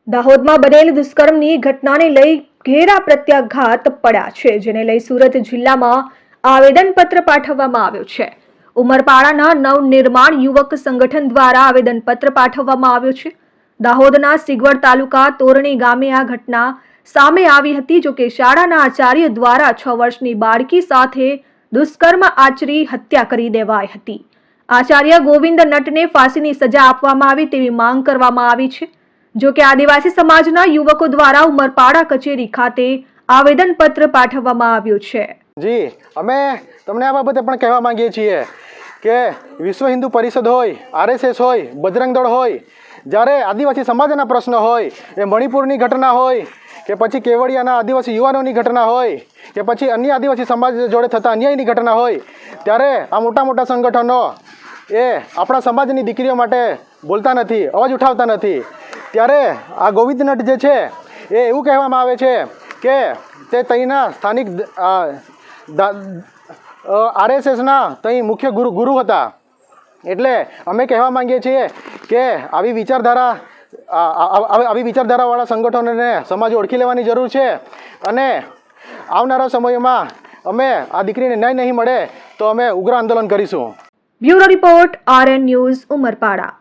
દાહોદમાં બનેલ દુષ્કર્મની ઘટનાને લઈ ઘેરા પ્રત્યાઘાત પડ્યા છે, જેને લઈ સુરત જિલ્લામાં આવેદનપત્ર પાઠવવામાં આવ્યું છે. ઉમરપાડાના નવનિર્માણ યુવક સંગઠન દ્વારા આવેદનપત્ર પાઠવવામાં આવ્યું છે. દાહોદના સિગવડ તાલુકા તોરણી ગામે આ ઘટના સામે આવી હતી. જો કે શાળાના આચાર્ય દ્વારા 6 વર્ષની બાળકી સાથે દુષ્કર્મ આચરી હત્યા કરી દેવાઈ હતી. આચાર્ય ગોવિંદ નટને ફાંસીની સજા આપવામાં આવે તેવી માંગ કરવામાં આવી છે. જો કે આદિવાસી સમાજના યુવકો દ્વારા ઉમરપાડા કચેરી ખાતે આવેદનપત્ર પાઠવવામાં આવ્યું છે. જી, અમે તમને આ બાબતે પણ કહેવા માંગીએ છીએ કે વિશ્વ હિન્દુ પરિષદ હોય, RSS હોય, બજરંગ દળ હોય, જ્યારે આદિવાસી સમાજના પ્રશ્નો હોય, એ મણિપુરની ઘટના હોય કે પછી કેવડિયાના આદિવાસી યુવાનોની ઘટના હોય કે પછી અન્ય આદિવાસી સમાજ જોડે થતા અન્યાયની ઘટના હોય, ત્યારે આ મોટા મોટા સંગઠનો એ આપણા સમાજની દીકરીઓ માટે બોલતા નથી, અવાજ ઉઠાવતા નથી. ત્યારે આ ગોવિંદ નટ જે છે એ એવું કહેવામાં આવે છે કે તે ત્યાંના સ્થાનિક RSSના ત્યાં મુખ્ય ગુરુ હતા. એટલે અમે કહેવા માંગીએ છીએ કે આવી વિચારધારાવાળા સંગઠનોને સમાજે ઓળખી લેવાની જરૂર છે અને આવનારા સમયમાં અમે આ દીકરીને ન્યાય નહીં મળે તો અમે ઉગ્ર આંદોલન કરીશું. Bureau report, RN news, Umarpada.